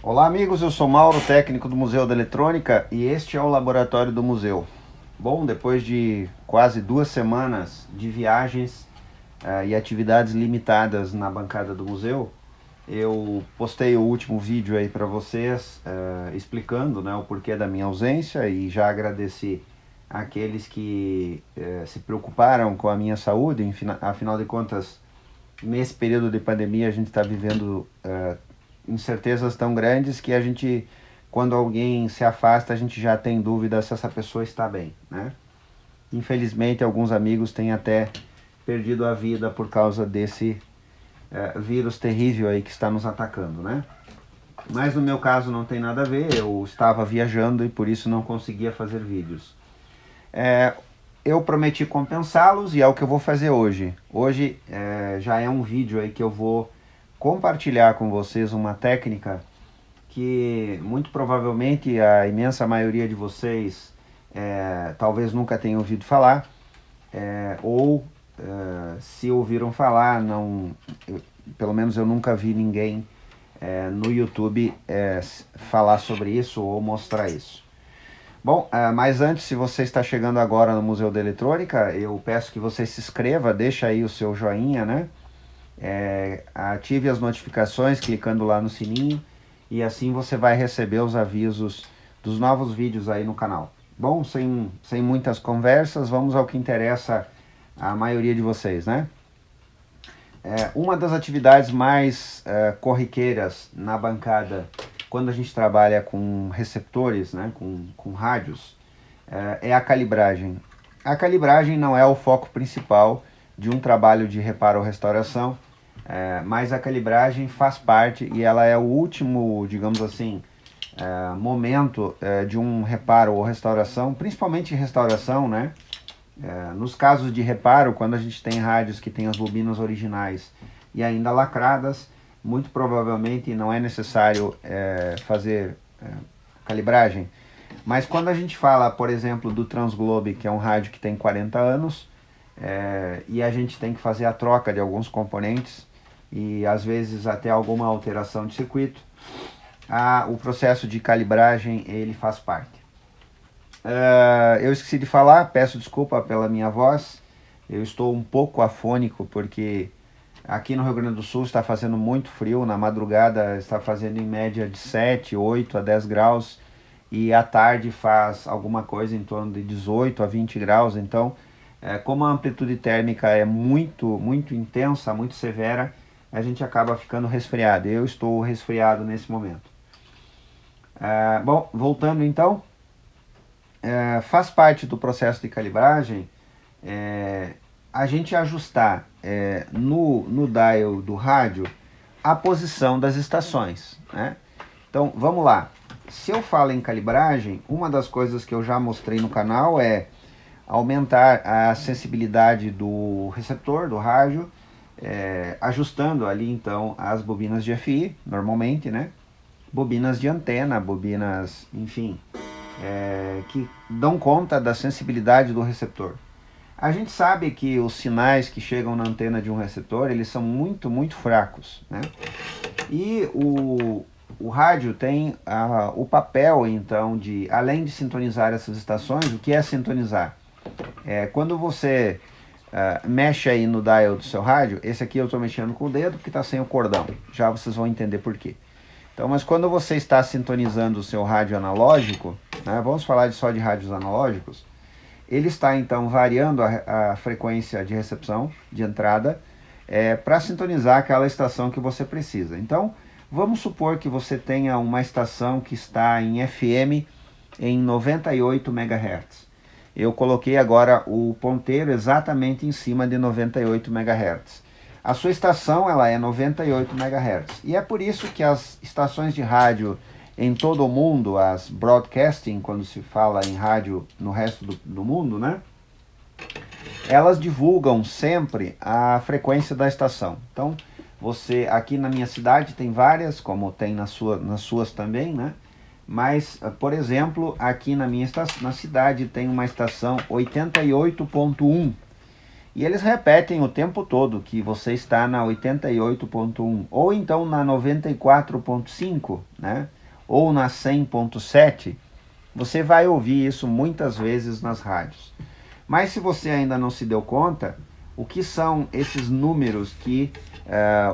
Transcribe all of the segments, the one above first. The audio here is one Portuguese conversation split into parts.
Olá amigos, eu sou Mauro, técnico do Museu da Eletrônica e este é o Laboratório do Museu. Bom, depois de quase 2 semanas de viagens e atividades limitadas na bancada do museu, eu postei o último vídeo aí para vocês explicando, né, o porquê da minha ausência e já agradeci àqueles que se preocuparam com a minha saúde. Afinal de contas, nesse período de pandemia a gente está vivendo incertezas tão grandes que a gente, quando alguém se afasta, a gente já tem dúvida se essa pessoa está bem, né? Infelizmente, alguns amigos têm até perdido a vida por causa desse vírus terrível aí que está nos atacando, né? Mas no meu caso não tem nada a ver, eu estava viajando e por isso não conseguia fazer vídeos. Eu prometi compensá-los e é o que eu vou fazer hoje. Hoje já é um vídeo aí que eu vou compartilhar com vocês uma técnica que muito provavelmente a imensa maioria de vocês talvez nunca tenham ouvido falar, ou se ouviram falar, não, pelo menos eu nunca vi ninguém no YouTube falar sobre isso ou mostrar isso. Bom, mas antes, se você está chegando agora no Museu da Eletrônica, eu peço que você se inscreva, deixa aí o seu joinha, né? Ative as notificações clicando lá no sininho e assim você vai receber os avisos dos novos vídeos aí no canal. Bom, sem muitas conversas, vamos ao que interessa a maioria de vocês, né? Uma das atividades mais corriqueiras na bancada, quando a gente trabalha com receptores, né, com rádios, é a calibragem. A calibragem não é o foco principal de um trabalho de reparo ou restauração, mas a calibragem faz parte e ela é o último, digamos assim, momento de um reparo ou restauração, principalmente restauração, né? Nos casos de reparo, quando a gente tem rádios que têm as bobinas originais e ainda lacradas, muito provavelmente não é necessário fazer calibragem. Mas quando a gente fala, por exemplo, do Transglobe, que é um rádio que tem 40 anos, e a gente tem que fazer a troca de alguns componentes e às vezes até alguma alteração de circuito, o processo de calibragem ele faz parte. Eu esqueci de falar, peço desculpa pela minha voz, eu estou um pouco afônico porque aqui no Rio Grande do Sul está fazendo muito frio, na madrugada está fazendo em média de 7, 8 a 10 graus e à tarde faz alguma coisa em torno de 18 a 20 graus, então como a amplitude térmica é muito intensa, muito severa, a gente acaba ficando resfriado. Eu estou resfriado nesse momento. Bom, voltando então, faz parte do processo de calibragem a gente ajustar no dial do rádio a posição das estações, né? Então vamos lá. Se eu falo em calibragem, uma das coisas que eu já mostrei no canal é aumentar a sensibilidade do receptor, do rádio, ajustando ali então as bobinas de FI, normalmente, né? Bobinas de antena, bobinas, enfim, que dão conta da sensibilidade do receptor. A gente sabe que os sinais que chegam na antena de um receptor, eles são muito fracos, né? E o rádio tem o papel, então, de, além de sintonizar essas estações, o que é sintonizar? Quando você mexe aí no dial do seu rádio, esse aqui eu estou mexendo com o dedo porque está sem o cordão, já vocês vão entender por quê. Então, mas quando você está sintonizando o seu rádio analógico, né, vamos falar só de rádios analógicos, ele está então variando a frequência de recepção, de entrada, para sintonizar aquela estação que você precisa. Então, vamos supor que você tenha uma estação que está em FM em 98 MHz. Eu coloquei agora o ponteiro exatamente em cima de 98 MHz. A sua estação ela é 98 MHz. E é por isso que as estações de rádio em todo o mundo, as broadcasting, quando se fala em rádio no resto do mundo, né? Elas divulgam sempre a frequência da estação. Então, você aqui na minha cidade tem várias, como tem nas suas também, né? Mas, por exemplo, aqui na minha na cidade tem uma estação 88.1 E eles repetem o tempo todo que você está na 88.1 ou então na 94.5, né? Ou na 100.7. Você vai ouvir isso muitas vezes nas rádios. Mas se você ainda não se deu conta, o que são esses números que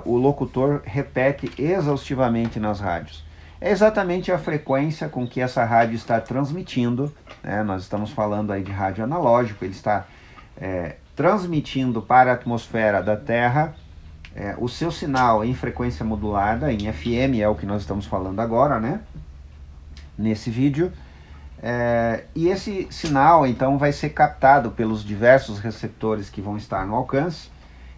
o locutor repete exaustivamente nas rádios? É exatamente a frequência com que essa rádio está transmitindo, né? Nós estamos falando aí de rádio analógico, ele está transmitindo para a atmosfera da Terra o seu sinal em frequência modulada, em FM, é o que nós estamos falando agora, né? Nesse vídeo. E esse sinal, então, vai ser captado pelos diversos receptores que vão estar no alcance.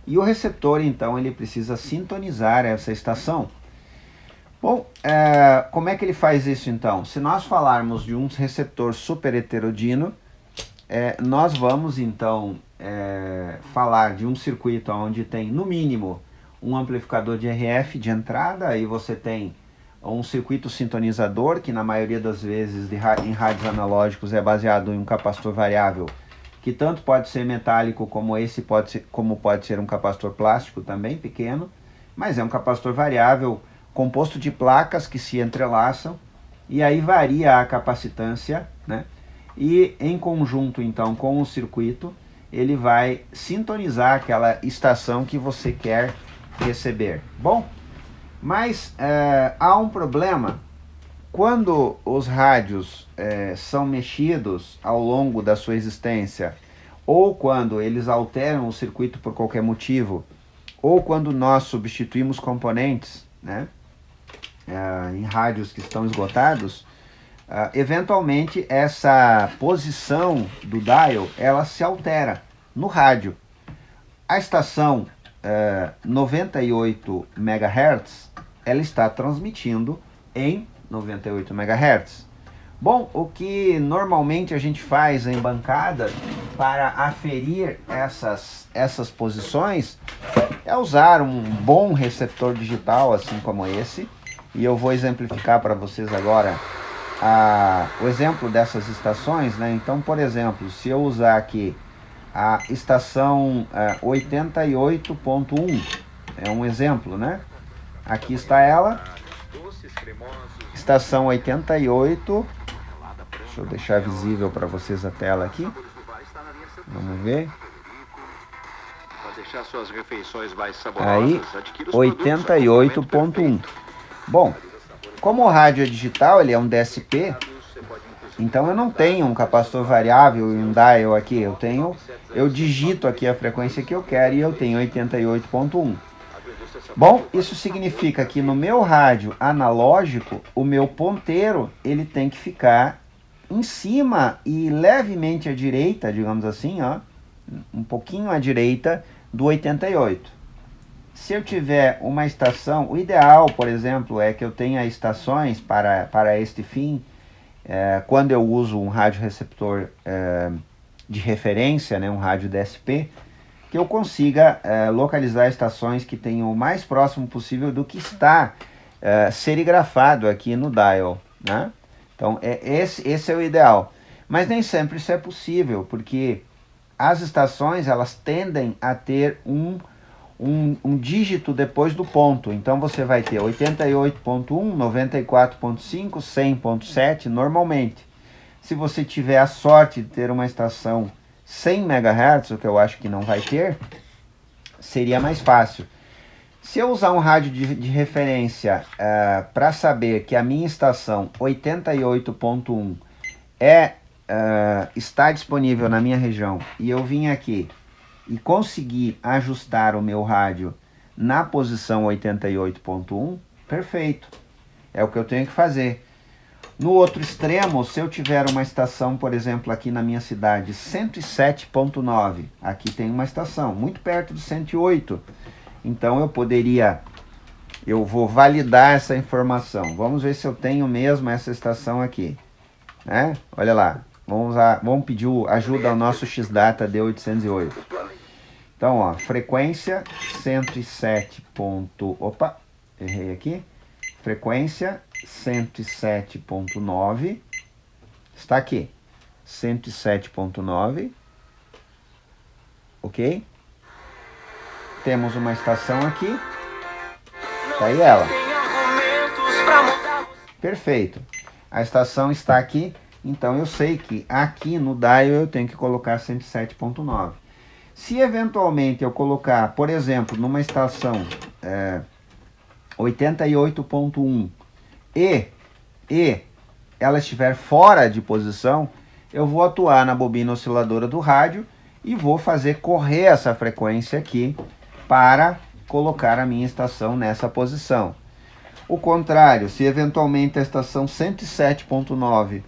E o receptor, então, ele precisa sintonizar essa estação. Bom, como é que ele faz isso, então? Se nós falarmos de um receptor super heterodino, nós vamos, então, falar de um circuito onde tem, no mínimo, um amplificador de RF de entrada, aí você tem um circuito sintonizador, que na maioria das vezes em rádios analógicos é baseado em um capacitor variável, que tanto pode ser metálico como pode ser um capacitor plástico também, pequeno, mas é um capacitor variável composto de placas que se entrelaçam, e aí varia a capacitância, né? E em conjunto então com o circuito, ele vai sintonizar aquela estação que você quer receber. Bom, mas há um problema. Quando os rádios são mexidos ao longo da sua existência, ou quando eles alteram o circuito por qualquer motivo, ou quando nós substituímos componentes, né, em rádios que estão esgotados, eventualmente essa posição do dial ela se altera no rádio. A estação 98 MHz ela está transmitindo em 98 MHz. Bom, o que normalmente a gente faz em bancada para aferir essas posições é usar um bom receptor digital assim como esse, e eu vou exemplificar para vocês agora o exemplo dessas estações, né? Então, por exemplo, se eu usar aqui a estação 88.1, é um exemplo, né? Aqui está ela, estação 88, deixa eu deixar visível para vocês a tela aqui, vamos ver. Aí, 88.1. Bom, como o rádio é digital, ele é um DSP, então eu não tenho um capacitor variável e um dial aqui, eu digito aqui a frequência que eu quero e eu tenho 88.1. Bom, isso significa que no meu rádio analógico, o meu ponteiro ele tem que ficar em cima e levemente à direita, digamos assim, ó, um pouquinho à direita do 88. Se eu tiver uma estação, o ideal, por exemplo, é que eu tenha estações para este fim, quando eu uso um rádio receptor de referência, né, um rádio DSP, que eu consiga localizar estações que tenham o mais próximo possível do que está serigrafado aqui no dial, né? Então, esse é o ideal. Mas nem sempre isso é possível, porque as estações elas tendem a ter um dígito depois do ponto. Então você vai ter 88.1, 94.5, 100.7 normalmente. Se você tiver a sorte de ter uma estação 100 MHz, o que eu acho que não vai ter, seria mais fácil. Se eu usar um rádio de referência para saber que a minha estação 88.1 está disponível na minha região e eu vim aqui e conseguir ajustar o meu rádio na posição 88.1, perfeito. É o que eu tenho que fazer. No outro extremo, se eu tiver uma estação, por exemplo, aqui na minha cidade, 107.9, aqui tem uma estação, muito perto do 108. Então eu vou validar essa informação. Vamos ver se eu tenho mesmo essa estação aqui, né? Olha lá, vamos pedir ajuda ao nosso X-Data D808. Então, ó, frequência 107. Opa, errei aqui. Frequência 107.9. Está aqui. 107.9. Ok? temos uma estação aqui, tá aí ela. Perfeito. A estação está aqui, então eu sei que aqui no dial eu tenho que colocar 107.9. Se eventualmente eu colocar, por exemplo, numa estação 88.1 e ela estiver fora de posição, eu vou atuar na bobina osciladora do rádio e vou fazer correr essa frequência aqui para colocar a minha estação nessa posição. O contrário, se eventualmente a estação 107.9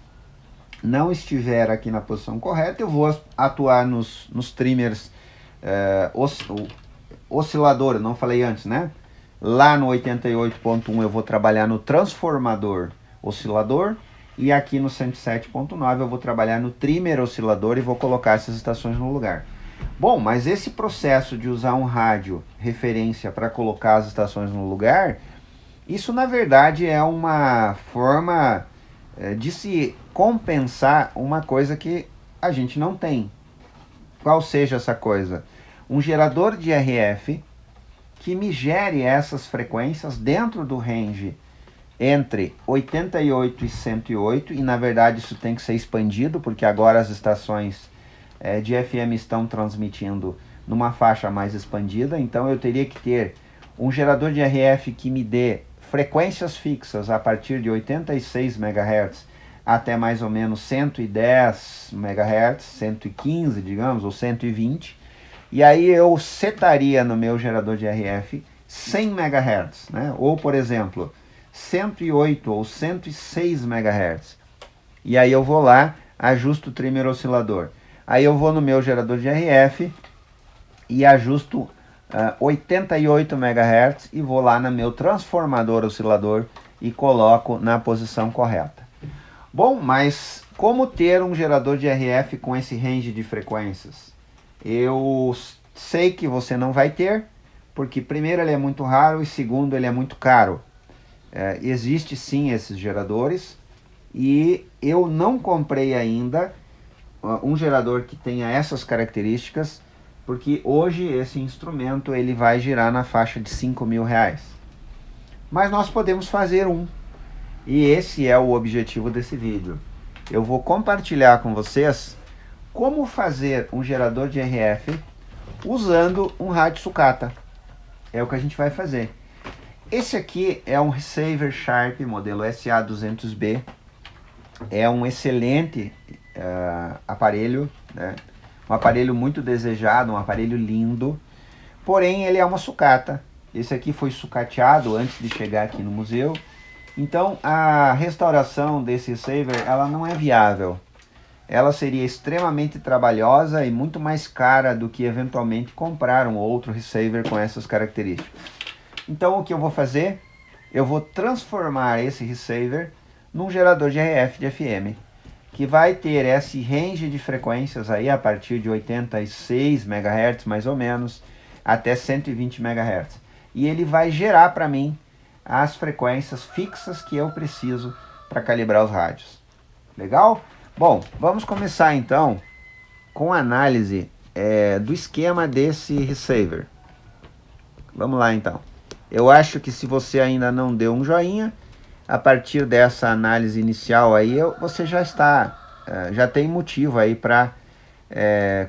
não estiver aqui na posição correta, eu vou atuar nos trimmers oscilador, não falei antes, né? Lá no 88.1 eu vou trabalhar no transformador oscilador e aqui no 107.9 eu vou trabalhar no trimmer oscilador e vou colocar essas estações no lugar. Bom, mas esse processo de usar um rádio referência para colocar as estações no lugar, isso na verdade é uma forma de se compensar uma coisa que a gente não tem. Qual seja essa coisa? Um gerador de RF que me gere essas frequências dentro do range entre 88 e 108, e na verdade isso tem que ser expandido, porque agora as estações de FM estão transmitindo numa faixa mais expandida, então eu teria que ter um gerador de RF que me dê frequências fixas a partir de 86 MHz até mais ou menos 110 MHz, 115 digamos, ou 120, e aí eu setaria no meu gerador de RF 100 MHz, né? Ou por exemplo 108 ou 106 MHz, e aí eu vou lá, ajusto o trimmer oscilador, aí eu vou no meu gerador de RF e ajusto 88 MHz e vou lá no meu transformador oscilador e coloco na posição correta. Bom, mas como ter um gerador de RF com esse range de frequências? Eu sei que você não vai ter, porque primeiro ele é muito raro e segundo ele é muito caro. Existe sim esses geradores e eu não comprei ainda um gerador que tenha essas características, porque hoje esse instrumento ele vai girar na faixa de R$5.000. Mas nós podemos fazer um. E esse é o objetivo desse vídeo. Eu vou compartilhar com vocês como fazer um gerador de RF usando um rádio sucata. É o que a gente vai fazer. Esse aqui é um receiver Sharp modelo SA200B. É um excelente aparelho, né? Um aparelho muito desejado, um aparelho lindo. Porém ele é uma sucata. Esse aqui foi sucateado antes de chegar aqui no museu. Então a restauração desse receiver ela não é viável. Ela seria extremamente trabalhosa e muito mais cara do que eventualmente comprar um outro receiver com essas características. Então o que eu vou fazer? Eu vou transformar esse receiver num gerador de RF de FM, que vai ter esse range de frequências aí a partir de 86 MHz mais ou menos até 120 MHz. E ele vai gerar para mim as frequências fixas que eu preciso para calibrar os rádios. Legal? Bom, vamos começar então com a análise do esquema desse receiver. Vamos lá então. Eu acho que se você ainda não deu um joinha, a partir dessa análise inicial aí, você já tem motivo aí para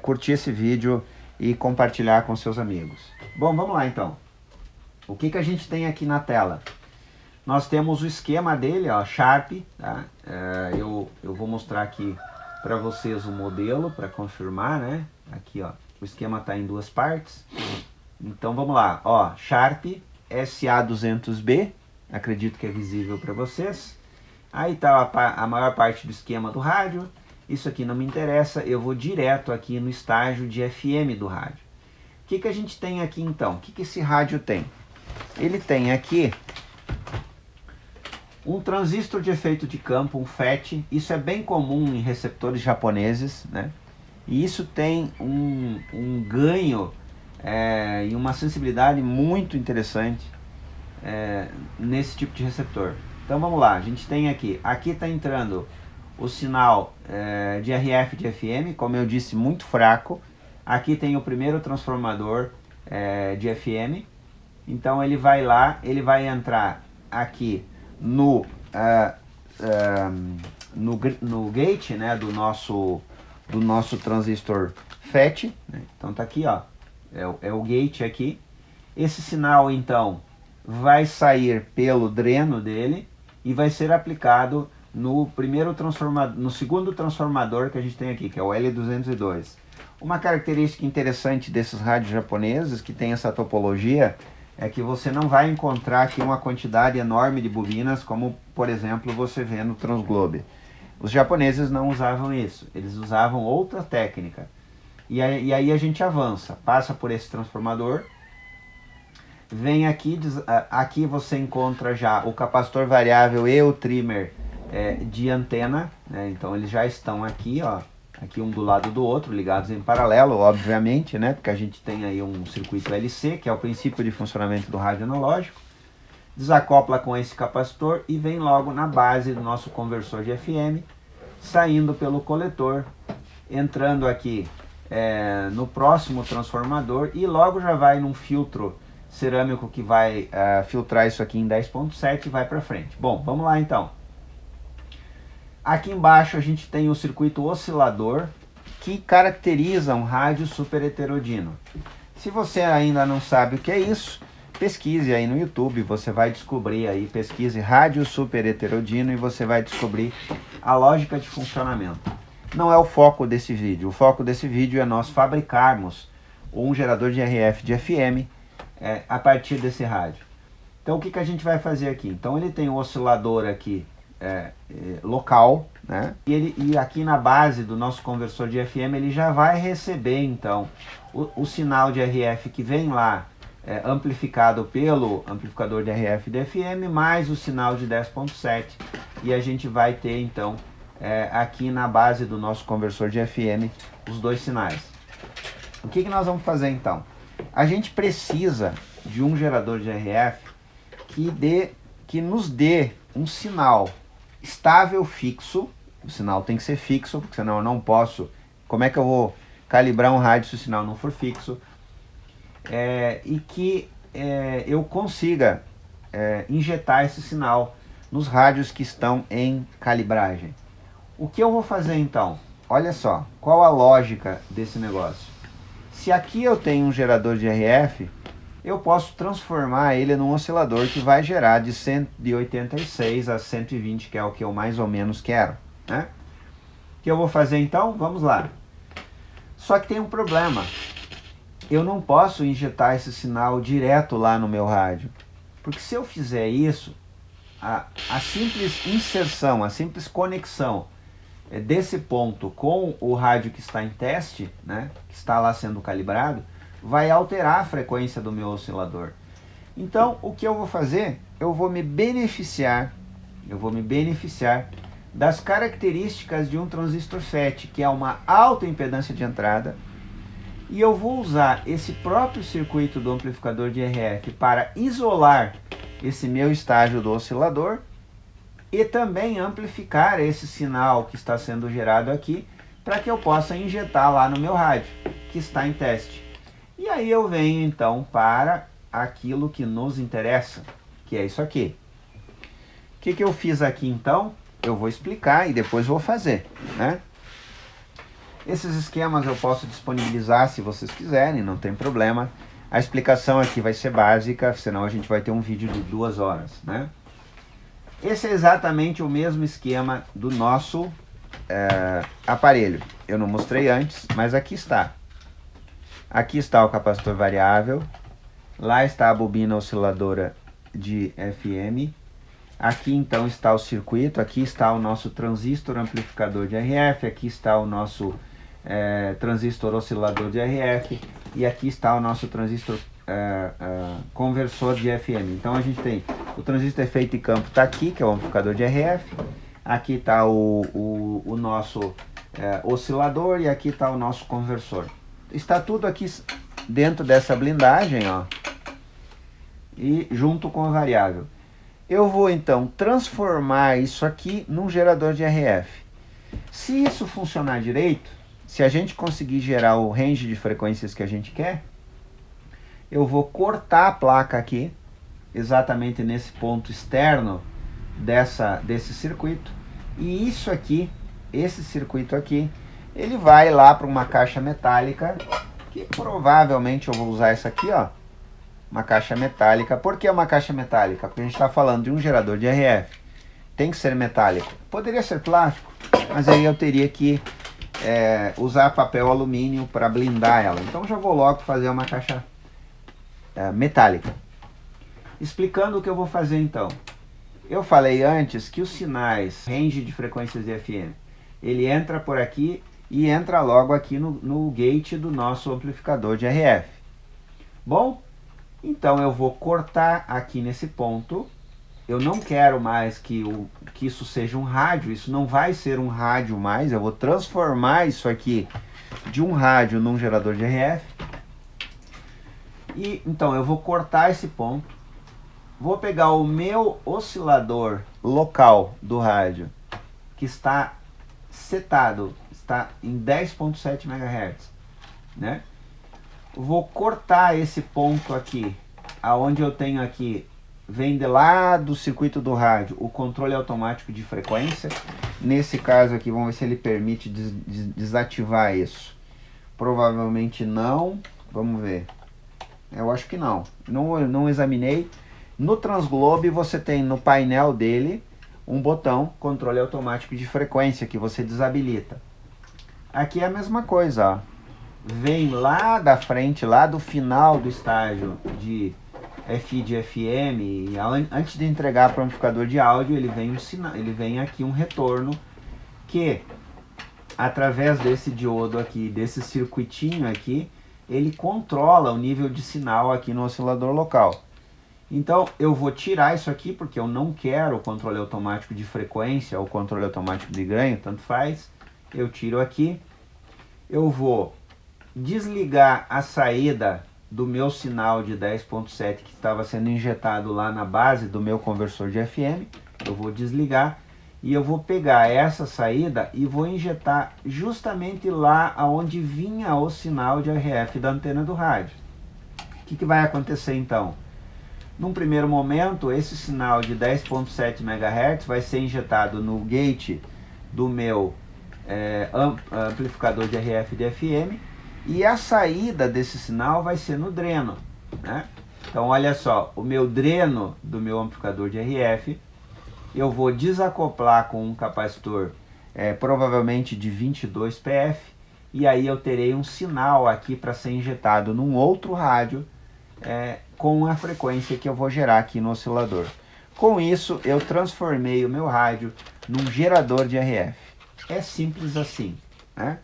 curtir esse vídeo e compartilhar com seus amigos. Bom, vamos lá então. O que a gente tem aqui na tela? Nós temos o esquema dele, ó, Sharp, tá? Eu vou mostrar aqui para vocês o modelo para confirmar, né? Aqui, ó, o esquema está em duas partes. Então vamos lá, ó, Sharp SA200B, acredito que é visível para vocês. Aí está a maior parte do esquema do rádio. Isso aqui não me interessa, eu vou direto aqui no estágio de FM do rádio. O que a gente tem aqui então? O que esse rádio tem? Ele tem aqui um transistor de efeito de campo, um FET. Isso é bem comum em receptores japoneses, né? E isso tem um ganho e uma sensibilidade muito interessante nesse tipo de receptor. Então vamos lá, a gente tem aqui está entrando o sinal de RF de FM, como eu disse, muito fraco. Aqui tem o primeiro transformador de FM. Então ele vai lá, ele vai entrar aqui no gate, né, do nosso transistor FET, né? Então tá aqui, ó, é o gate aqui. Esse sinal então vai sair pelo dreno dele e vai ser aplicado no segundo transformador que a gente tem aqui, que é o L202. Uma característica interessante desses rádios japoneses que tem essa topologia é que você não vai encontrar aqui uma quantidade enorme de bobinas, como por exemplo você vê no Transglobe. Os japoneses não usavam isso, eles usavam outra técnica. E aí a gente avança, passa por esse transformador, vem aqui, aqui você encontra já o capacitor variável e o trimmer de antena, né? Então eles já estão aqui, ó, aqui um do lado do outro, ligados em paralelo, obviamente, né? Porque a gente tem aí um circuito LC, que é o princípio de funcionamento do rádio analógico, desacopla com esse capacitor e vem logo na base do nosso conversor de FM, saindo pelo coletor, entrando aqui no próximo transformador e logo já vai num filtro cerâmico que vai filtrar isso aqui em 10.7 e vai para frente. Bom, vamos lá então. Aqui embaixo a gente tem o circuito oscilador que caracteriza um rádio super heterodino. Se você ainda não sabe o que é isso, pesquise aí no YouTube, você vai descobrir aí, pesquise rádio super heterodino e você vai descobrir a lógica de funcionamento. Não é o foco desse vídeo, o foco desse vídeo é nós fabricarmos um gerador de RF de FM a partir desse rádio. Então o que a gente vai fazer aqui? Então ele tem um oscilador aqui local, né? E aqui na base do nosso conversor de FM ele já vai receber então o sinal de RF que vem lá amplificado pelo amplificador de RF de FM mais o sinal de 10.7 e a gente vai ter então aqui na base do nosso conversor de FM os dois sinais. O que nós vamos fazer então? A gente precisa de um gerador de RF que nos dê um sinal estável fixo. O sinal tem que ser fixo, porque senão eu não posso. Como é que eu vou calibrar um rádio se o sinal não for fixo? E que eu consiga injetar esse sinal nos rádios que estão em calibragem. O que eu vou fazer então? Olha só, qual a lógica desse negócio? Se aqui eu tenho um gerador de RF, eu posso transformar ele num oscilador que vai gerar de 186 a 120, que é o que eu mais ou menos quero, né? O que eu vou fazer então? Vamos lá. Só que tem um problema. Eu não posso injetar esse sinal direto lá no meu rádio. Porque se eu fizer isso, a simples inserção, a simples conexão desse ponto com o rádio que está em teste, né, que está lá sendo calibrado, vai alterar a frequência do meu oscilador. Então, o que eu vou fazer? Eu vou me beneficiar das características de um transistor FET, que é uma alta impedância de entrada, e eu vou usar esse próprio circuito do amplificador de RF para isolar esse meu estágio do oscilador e também amplificar esse sinal que está sendo gerado aqui para que eu possa injetar lá no meu rádio, que está em teste. E aí eu venho então para aquilo que nos interessa, que é isso aqui. O que eu fiz aqui então? Eu vou explicar e depois vou fazer, né? Esses esquemas eu posso disponibilizar se vocês quiserem, não tem problema. A explicação aqui vai ser básica, senão a gente vai ter um vídeo de 2 horas, né? Esse é exatamente o mesmo esquema do nosso aparelho. Eu não mostrei antes, mas aqui está. Aqui está o capacitor variável, lá está a bobina osciladora de FM, aqui então está o circuito, aqui está o nosso transistor amplificador de RF, aqui está o nosso transistor oscilador de RF e aqui está o nosso transistor conversor de FM. Então a gente tem o transistor efeito e campo está aqui, que é o amplificador de RF, aqui está o nosso oscilador e aqui está o nosso conversor. Está tudo aqui dentro dessa blindagem, ó, e junto com a variável. Eu vou então transformar isso aqui num gerador de RF. Se isso funcionar direito, se a gente conseguir gerar o range de frequências que a gente quer, eu vou cortar a placa aqui, exatamente nesse ponto externo desse circuito. E isso aqui, esse circuito aqui, ele vai lá para uma caixa metálica, que provavelmente eu vou usar essa aqui, ó. Uma caixa metálica. Por que uma caixa metálica? Porque a gente está falando de um gerador de RF. Tem que ser metálico. Poderia ser plástico, mas aí eu teria que usar papel alumínio para blindar ela. Então já vou logo fazer uma caixa metálica. Explicando o que eu vou fazer então. Eu falei antes que os sinais, range de frequências de FM, ele entra por aqui e entra logo aqui no gate do nosso amplificador de RF. Bom, então eu vou cortar aqui nesse ponto. Eu não quero mais que isso seja um rádio, isso não vai ser um rádio mais, eu vou transformar isso aqui de um rádio num gerador de RF. E então eu vou cortar esse ponto, vou pegar o meu oscilador local do rádio, que está setado, está em 10.7 MHz, né? Vou cortar esse ponto aqui, aonde eu tenho aqui, vem de lá do circuito do rádio, o controle automático de frequência. Nesse caso aqui, vamos ver se ele permite desativar isso. Provavelmente não, vamos ver. Eu acho que não, não examinei. No Transglobe você tem no painel dele um botão, controle automático de frequência, que você desabilita. Aqui é a mesma coisa, ó. Vem lá da frente, lá do final do estágio de FI de FM, e antes de entregar para o amplificador de áudio, ele vem aqui um retorno que, através desse diodo aqui, desse circuitinho aqui, ele controla o nível de sinal aqui no oscilador local. Então eu vou tirar isso aqui porque eu não quero o controle automático de frequência ou controle automático de ganho, tanto faz. Eu tiro aqui, eu vou desligar a saída do meu sinal de 10.7 que estava sendo injetado lá na base do meu conversor de FM. Eu vou desligar e eu vou pegar essa saída e vou injetar justamente lá onde vinha o sinal de RF da antena do rádio. O que vai acontecer então? Num primeiro momento, esse sinal de 10.7 MHz vai ser injetado no gate do meu amplificador de RF de FM, e a saída desse sinal vai ser no dreno, né? Então olha só, o meu dreno do meu amplificador de RF, eu vou desacoplar com um capacitor provavelmente de 22 PF, e aí eu terei um sinal aqui para ser injetado num outro rádio com a frequência que eu vou gerar aqui no oscilador. Com isso eu transformei o meu rádio num gerador de RF. É simples assim, né?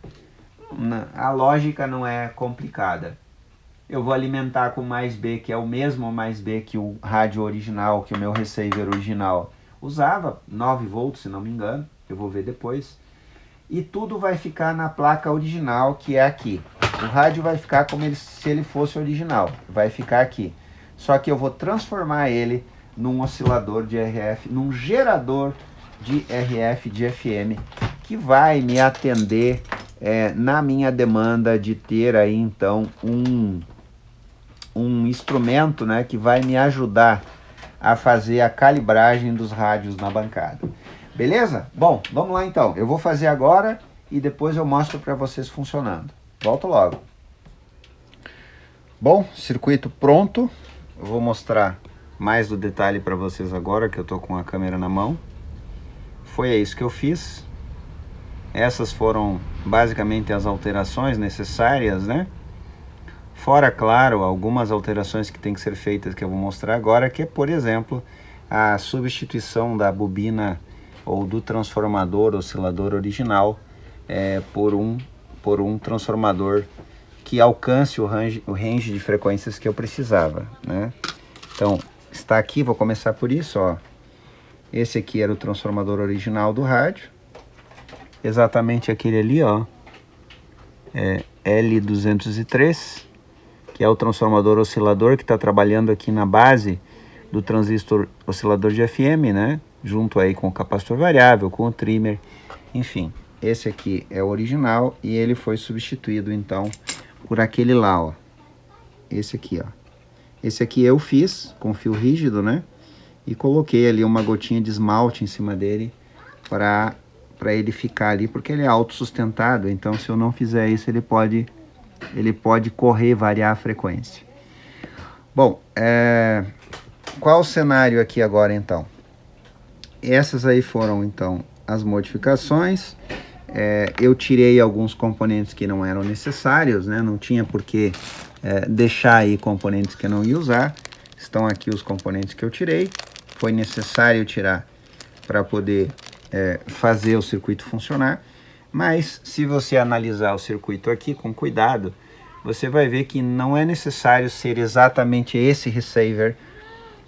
A lógica não é complicada. Eu vou alimentar com mais B, que é o mesmo mais B que o rádio original, que o meu receiver original usava, 9 volts se não me engano, eu vou ver depois. E tudo vai ficar na placa original, que é aqui. O rádio vai ficar como se ele fosse original, vai ficar aqui. Só que eu vou transformar ele num oscilador de RF, num gerador de RF de FM, que vai me atender na minha demanda de ter aí então um instrumento, né, que vai me ajudar a fazer a calibragem dos rádios na bancada. Beleza? Bom, vamos lá então. Eu vou fazer agora e depois eu mostro para vocês funcionando. Volto logo. Bom, circuito pronto. Eu vou mostrar mais do detalhe para vocês agora, que eu tô com a câmera na mão. Foi isso que eu fiz. Essas foram basicamente as alterações necessárias, né? Fora, claro, algumas alterações que tem que ser feitas que eu vou mostrar agora, que é, por exemplo, a substituição da bobina ou do transformador oscilador original por um transformador que alcance o range de frequências que eu precisava, né? Então, está aqui, vou começar por isso, ó. Esse aqui era o transformador original do rádio. Exatamente aquele ali, ó. L203, que é o transformador oscilador que está trabalhando aqui na base do transistor oscilador de FM, né? Junto aí com o capacitor variável, com o trimmer, enfim. Esse aqui é o original e ele foi substituído então por aquele lá, ó. Esse aqui, ó. Esse aqui eu fiz com fio rígido, né? E coloquei ali uma gotinha de esmalte em cima dele para ele ficar ali, porque ele é autossustentado. Então, se eu não fizer isso, ele pode correr, variar a frequência. Bom, qual o cenário aqui agora, então? Essas aí foram, então, as modificações. Eu tirei alguns componentes que não eram necessários, né? Não tinha por que deixar aí componentes que eu não ia usar. Estão aqui os componentes que eu tirei. Foi necessário tirar para poder fazer o circuito funcionar. Mas se você analisar o circuito aqui com cuidado, você vai ver que não é necessário ser exatamente esse receiver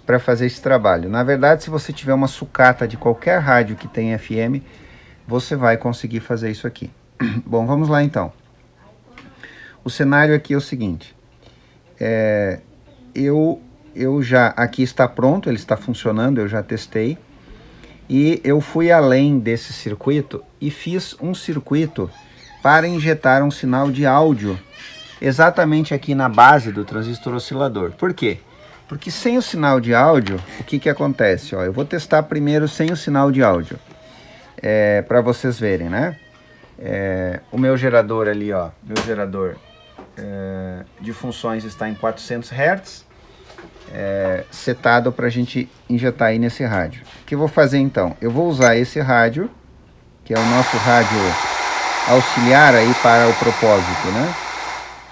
para fazer esse trabalho. Na verdade, se você tiver uma sucata de qualquer rádio que tenha FM, você vai conseguir fazer isso aqui. Bom, vamos lá então. O cenário aqui é o seguinte. Aqui está pronto, ele está funcionando, eu já testei. E eu fui além desse circuito e fiz um circuito para injetar um sinal de áudio exatamente aqui na base do transistor oscilador. Por quê? Porque sem o sinal de áudio, o que acontece? Ó, eu vou testar primeiro sem o sinal de áudio, para vocês verem, né? O meu gerador ali, ó, de funções está em 400 Hz, setado para a gente injetar aí nesse rádio. O que eu vou fazer então? Eu vou usar esse rádio, que é o nosso rádio auxiliar aí para o propósito, né?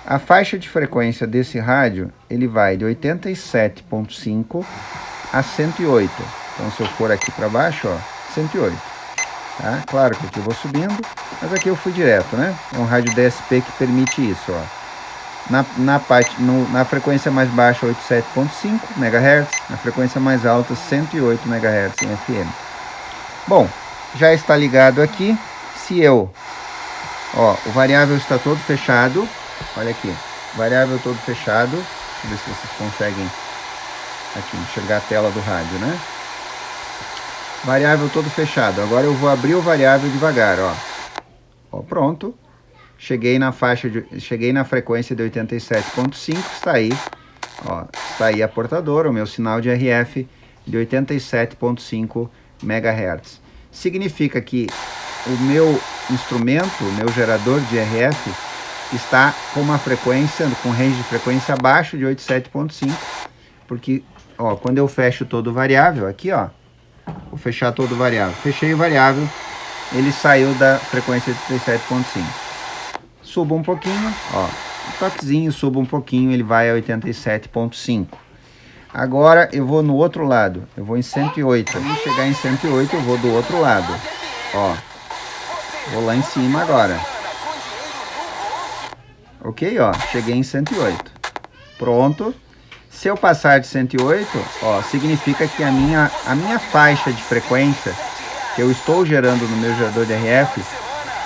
A faixa de frequência desse rádio, ele vai de 87.5 a 108. Então, se eu for aqui para baixo, ó, 108. Tá? Claro que aqui eu vou subindo, mas aqui eu fui direto, né? É um rádio DSP que permite isso, ó. Na frequência mais baixa, 87.5 MHz. Na frequência mais alta, 108 MHz em FM. Bom, já está ligado aqui. Se eu... Ó, o variável está todo fechado. Olha aqui, variável todo fechado. Deixa eu ver se vocês conseguem aqui enxergar a tela do rádio, né? Variável todo fechado. Agora eu vou abrir o variável devagar, ó. Ó, pronto. Cheguei na frequência de 87.5, está aí. Ó, está aí a portadora, o meu sinal de RF de 87.5 MHz. Significa que o meu instrumento, o meu gerador de RF, está com uma frequência, com range de frequência abaixo de 87.5, porque, ó, quando eu fecho todo o variável, aqui, ó, vou fechar todo o variável, fechei o variável, ele saiu da frequência de 87.5. Subo um pouquinho, ó, um toquezinho, subo um pouquinho, ele vai a 87.5. Agora eu vou no outro lado, eu vou em 108, quando chegar em 108 eu vou do outro lado, ó, vou lá em cima agora. Ok, ó, cheguei em 108. Pronto. Se eu passar de 108, ó, significa que a minha faixa de frequência que eu estou gerando no meu gerador de RF,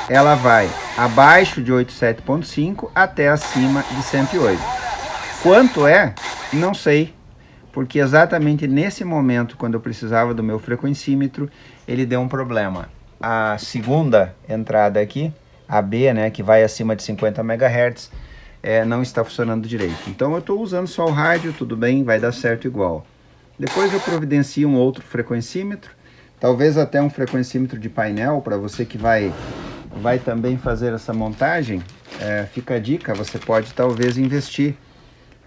ela vai abaixo de 87.5 até acima de 108. Quanto é? Não sei, porque exatamente nesse momento, quando eu precisava do meu frequencímetro, ele deu um problema. A segunda entrada aqui, a B, né, que vai acima de 50 MHz, não está funcionando direito. Então eu estou usando só o rádio, tudo bem, vai dar certo igual. Depois eu providencio um outro frequencímetro, talvez até um frequencímetro de painel, para você que vai também fazer essa montagem. Fica a dica, você pode talvez investir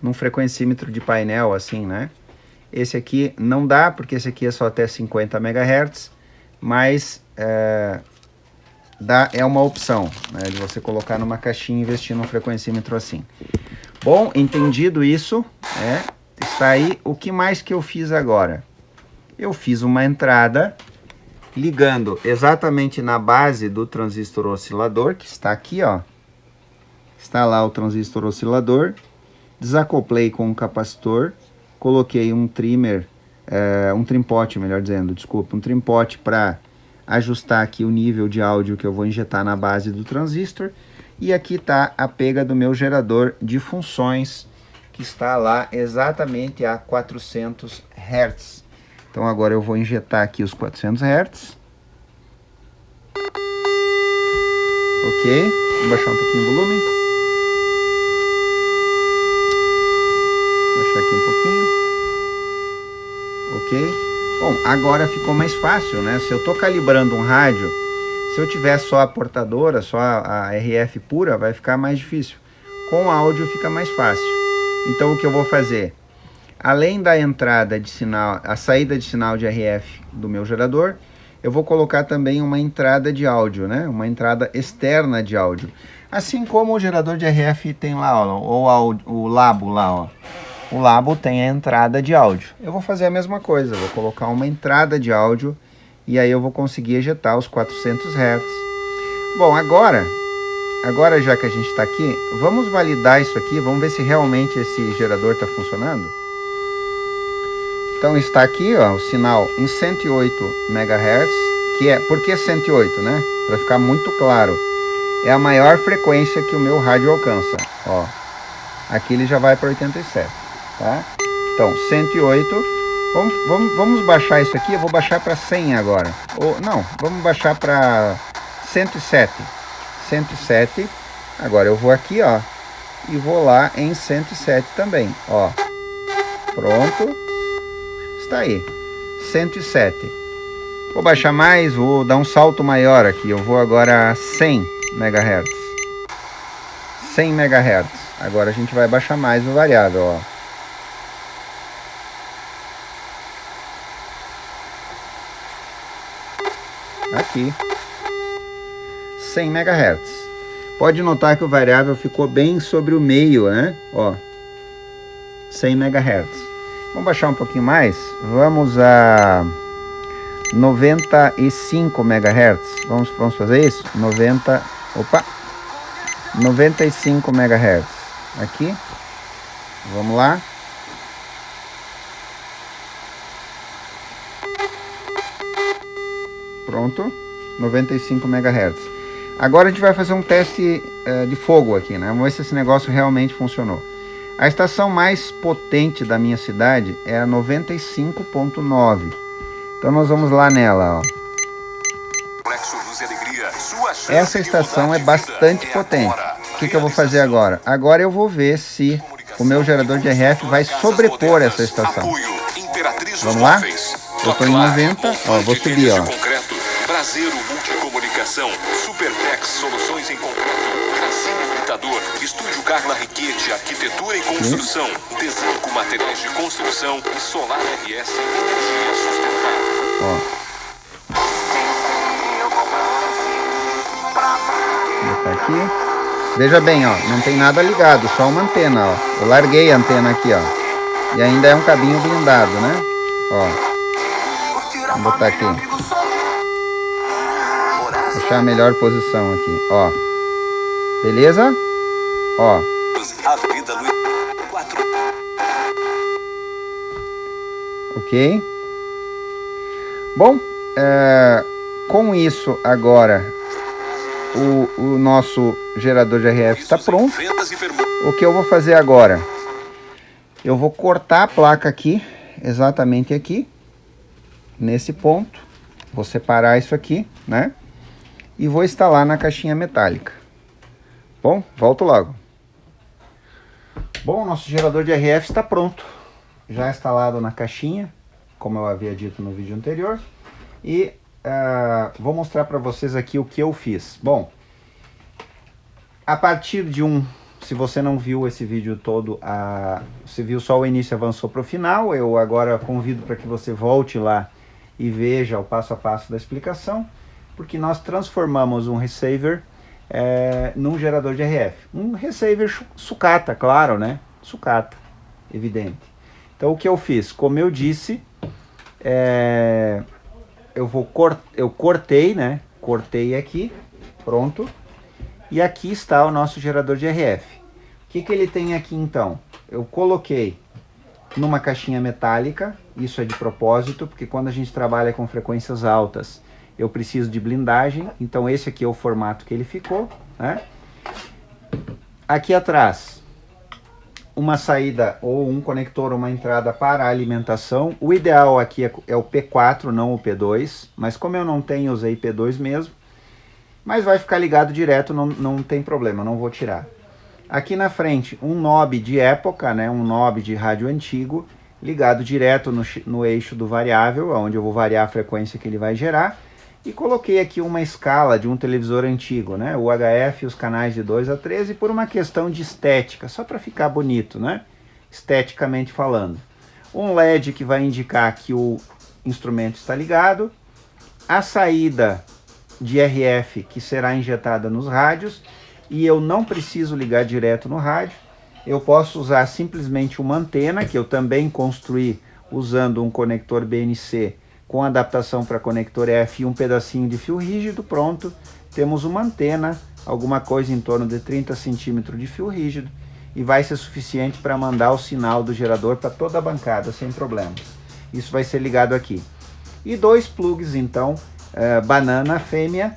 num frequencímetro de painel assim, né? Esse aqui não dá, porque esse aqui é só até 50 MHz, mas é uma opção, né, de você colocar numa caixinha e investir num frequencímetro assim. Bom, entendido isso, está aí. O que mais que eu fiz agora? Eu fiz uma entrada ligando exatamente na base do transistor oscilador, que está aqui, ó. Está lá o transistor oscilador. Desacoplei com um capacitor, coloquei um trimmer, um trimpote, melhor dizendo, desculpa, um trimpote para ajustar aqui o nível de áudio que eu vou injetar na base do transistor. E aqui está a pega do meu gerador de funções, que está lá exatamente a 400 Hz. Então agora eu vou injetar aqui os 400 Hz. Ok, vou baixar um pouquinho o volume. baixar aqui um pouquinho. Ok? Bom, agora ficou mais fácil, né? Se eu estou calibrando um rádio, se eu tiver só a portadora, só a RF pura, vai ficar mais difícil. Com áudio fica mais fácil. Então o que eu vou fazer? Além da entrada de sinal, a saída de sinal de RF do meu gerador, eu vou colocar também uma entrada de áudio, né? Uma entrada externa de áudio. Assim como o gerador de RF tem lá, ó, ou o Labo lá, ó. O Labo tem a entrada de áudio. Eu vou fazer a mesma coisa, vou colocar uma entrada de áudio e aí eu vou conseguir ejetar os 400 Hz. Bom, agora já que a gente está aqui, vamos validar isso aqui, vamos ver se realmente esse gerador está funcionando. Então está aqui, ó, o sinal em 108 MHz, que é, por que 108, né? Para ficar muito claro, é a maior frequência que o meu rádio alcança, ó. Aqui ele já vai para 87, tá? Então, 108, vamos baixar isso aqui, eu vou baixar para 100 agora. Ou, não, vamos baixar para 107. 107, agora eu vou aqui, ó, e vou lá em 107 também, ó. Pronto. Está aí, 107. Vou baixar mais, vou dar um salto maior aqui. Eu vou agora a 100 MHz. 100 MHz. Agora a gente vai baixar mais o variável, ó. Aqui. 100 MHz. Pode notar que o variável ficou bem sobre o meio, né? Ó. 100 MHz. Vamos baixar um pouquinho mais. Vamos a 95 MHz. Vamos fazer isso? 95 MHz. Aqui. Vamos lá. Pronto. 95 MHz. Agora a gente vai fazer um teste de fogo aqui, né? Vamos ver se esse negócio realmente funcionou. A estação mais potente da minha cidade é a 95.9. Então nós vamos lá nela, ó. Essa estação é bastante potente. O que eu vou fazer agora? Agora eu vou ver se o meu gerador de RF vai sobrepor essa estação. Vamos lá? Eu estou em 90, ó, vou subir, ó. Brasero Multicomunicação, Supertex Soluções em Concreto, Cassini Fritador, Estúdio Carla Riquete, Arquitetura e Construção, Desenho com Materiais de Construção e Solar RS, Energia Sustentável. Ó. Vou botar aqui. Veja bem, ó, não tem nada ligado, só uma antena, ó. Eu larguei a antena aqui, ó. E ainda é um cabinho blindado, né? Ó. Vou botar aqui. Deixar a melhor posição aqui, ó. Beleza? Ó. Ok. Bom, com isso agora o nosso gerador de RF está pronto. O que eu vou fazer agora? Eu vou cortar a placa aqui, exatamente aqui, nesse ponto. Vou separar isso aqui, né? E vou instalar na caixinha metálica. Bom, volto logo. Bom, nosso gerador de RF está pronto. Já instalado na caixinha, como eu havia dito no vídeo anterior. E vou mostrar para vocês aqui o que eu fiz. Bom, a partir de se você não viu esse vídeo todo, você viu só o início e avançou para o final, eu agora convido para que você volte lá e veja o passo a passo da explicação, porque nós transformamos um receiver num gerador de RF. Um receiver sucata, claro, né? Sucata, evidente. Então o que eu fiz? Como eu disse, eu cortei, né? Cortei aqui, pronto. E aqui está o nosso gerador de RF. O que ele tem aqui então? Eu coloquei numa caixinha metálica, isso é de propósito, porque quando a gente trabalha com frequências altas, eu preciso de blindagem, então esse aqui é o formato que ele ficou, né? Aqui atrás, uma saída ou um conector, uma entrada para a alimentação. O ideal aqui é o P4, não o P2, mas como eu não tenho, usei P2 mesmo. Mas vai ficar ligado direto, não tem problema, não vou tirar. Aqui na frente, um knob de época, né, um knob de rádio antigo, ligado direto no eixo do variável, onde eu vou variar a frequência que ele vai gerar. E coloquei aqui uma escala de um televisor antigo, né, o UHF e os canais de 2 a 13, por uma questão de estética, só para ficar bonito, né, esteticamente falando. Um LED que vai indicar que o instrumento está ligado, a saída de RF que será injetada nos rádios, e eu não preciso ligar direto no rádio, eu posso usar simplesmente uma antena, que eu também construí usando um conector BNC com adaptação para conector EF e um pedacinho de fio rígido, pronto, temos uma antena, alguma coisa em torno de 30 centímetros de fio rígido, e vai ser suficiente para mandar o sinal do gerador para toda a bancada, sem problemas. Isso vai ser ligado aqui. E 2 plugs, então, banana fêmea,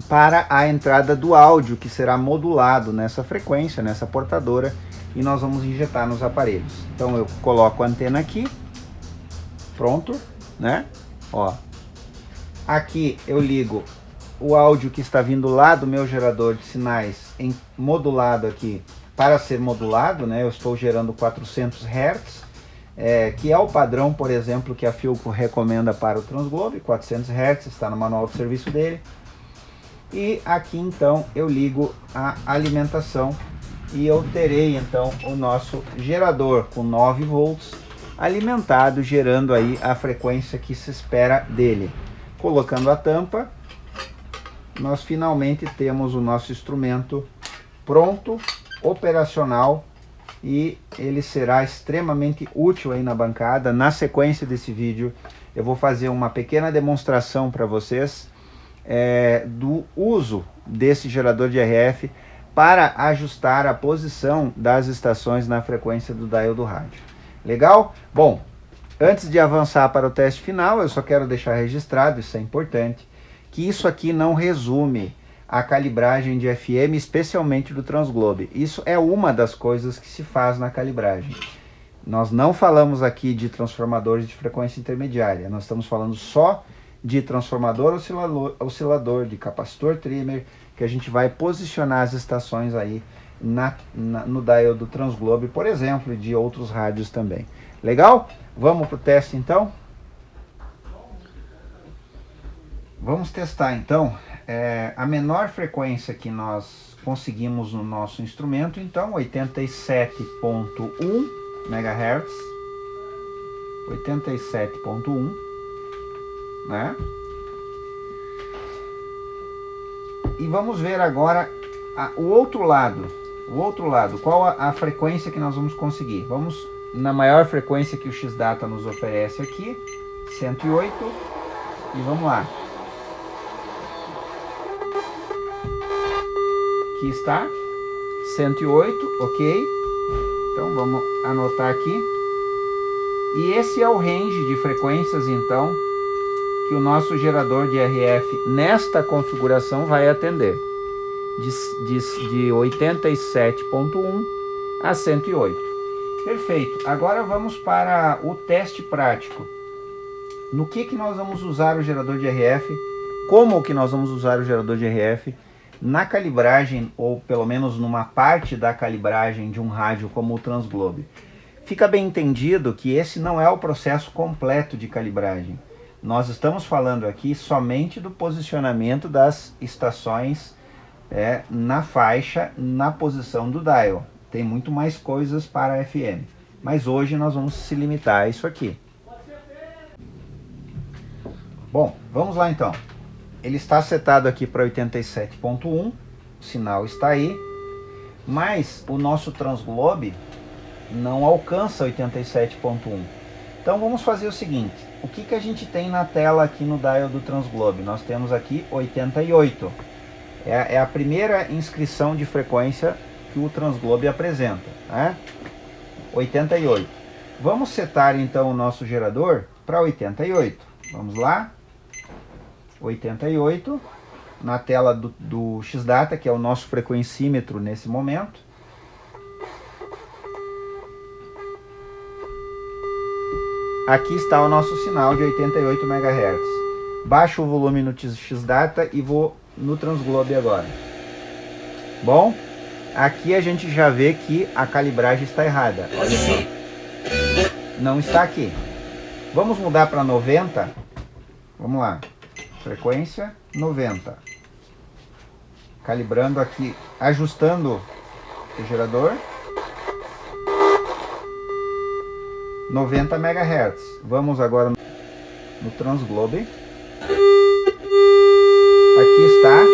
para a entrada do áudio, que será modulado nessa frequência, nessa portadora, e nós vamos injetar nos aparelhos. Então eu coloco a antena aqui, pronto, né? Ó, aqui eu ligo o áudio que está vindo lá do meu gerador de sinais modulado aqui, para ser modulado, né? Eu estou gerando 400 Hz, que é o padrão, por exemplo, que a Philco recomenda para o Transglobe. 400 Hz, está no manual de serviço dele. E aqui então eu ligo a alimentação e eu terei então o nosso gerador com 9 volts alimentado, gerando aí a frequência que se espera dele. Colocando a tampa, nós finalmente temos o nosso instrumento pronto, operacional, e ele será extremamente útil aí na bancada. Na sequência desse vídeo eu vou fazer uma pequena demonstração para vocês do uso desse gerador de RF para ajustar a posição das estações na frequência do dial do rádio. Legal? Bom, antes de avançar para o teste final, eu só quero deixar registrado, isso é importante, que isso aqui não resume a calibragem de FM, especialmente do Transglobe. Isso é uma das coisas que se faz na calibragem. Nós não falamos aqui de transformadores de frequência intermediária, nós estamos falando só de transformador oscilador, de capacitor trimmer, que a gente vai posicionar as estações aí no dial do Transglobe, por exemplo, e de outros rádios também. Legal? Vamos para o teste então? Vamos testar então a menor frequência que nós conseguimos no nosso instrumento, então 87.1 MHz, 87.1, né? E vamos ver agora o outro lado, qual a frequência que nós vamos conseguir. Vamos na maior frequência que o X-Data nos oferece aqui, 108, e vamos lá. Aqui está, 108, ok? Então vamos anotar aqui. E esse é o range de frequências, então, que o nosso gerador de RF nesta configuração vai atender, de 87.1 a 108. Perfeito. Agora vamos para o teste prático. No que nós vamos usar o gerador de RF? Como que nós vamos usar o gerador de RF na calibragem, ou pelo menos numa parte da calibragem de um rádio como o Transglobe? Fica bem entendido que esse não é o processo completo de calibragem. Nós estamos falando aqui somente do posicionamento das estações na faixa, na posição do dial. Tem muito mais coisas para a FM, mas hoje nós vamos se limitar a isso aqui. Bom, vamos lá então. Ele está setado aqui para 87.1, o sinal está aí, mas o nosso Transglobe não alcança 87.1. Então vamos fazer o seguinte, o que a gente tem na tela aqui no dial do Transglobe? Nós temos aqui 88, é a primeira inscrição de frequência que o Transglobe apresenta, né? 88. Vamos setar então o nosso gerador para 88, vamos lá, 88, na tela do X-Data, que é o nosso frequencímetro nesse momento. Aqui está o nosso sinal de 88 MHz. Baixo o volume no X-Data e vou no Transglobe agora. Bom, Aqui a gente já vê que a calibragem está errada. Olha só. Não está aqui. Vamos mudar para 90. Vamos lá. Frequência 90. Calibrando aqui, ajustando o gerador. 90 MHz. Vamos agora no Transglobe. Aqui está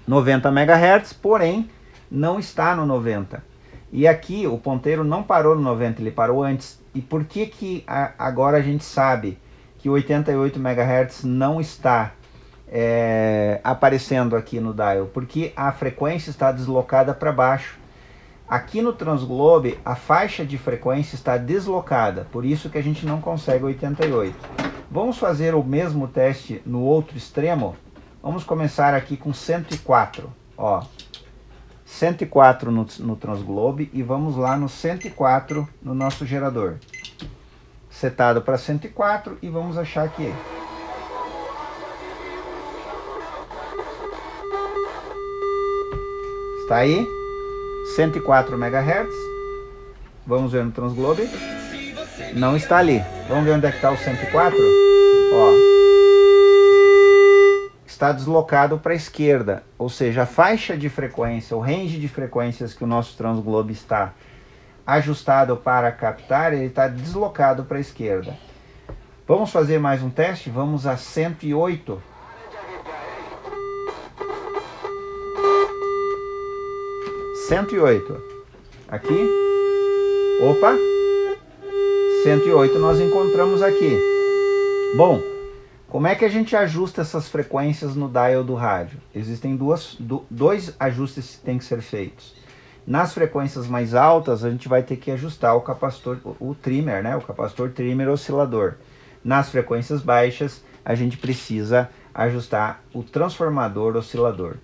90 MHz, porém não está no 90. E aqui o ponteiro não parou no 90, ele parou antes. E por que agora a gente sabe que 88 MHz não está aparecendo aqui no dial? Porque a frequência está deslocada para baixo. Aqui no Transglobe a faixa de frequência está deslocada, por isso que a gente não consegue 88. Vamos fazer o mesmo teste no outro extremo. Vamos começar aqui com 104. Ó, 104 no Transglobe e vamos lá no 104 no nosso gerador. Setado para 104 e vamos achar aqui. Está aí? 104 MHz. Vamos ver no Transglobe. Não está ali. Vamos ver onde é que está o 104? Ó. Está deslocado para a esquerda. Ou seja, a faixa de frequência, o range de frequências que o nosso Transglobe está ajustado para captar, ele está deslocado para a esquerda. Vamos fazer mais um teste? Vamos a 108. 108. Aqui. Opa. 108 nós encontramos aqui. Bom, como é que a gente ajusta essas frequências no dial do rádio? Existem dois ajustes que têm que ser feitos. Nas frequências mais altas, a gente vai ter que ajustar o capacitor, o trimmer, né? O capacitor trimmer oscilador. Nas frequências baixas, a gente precisa ajustar o transformador oscilador.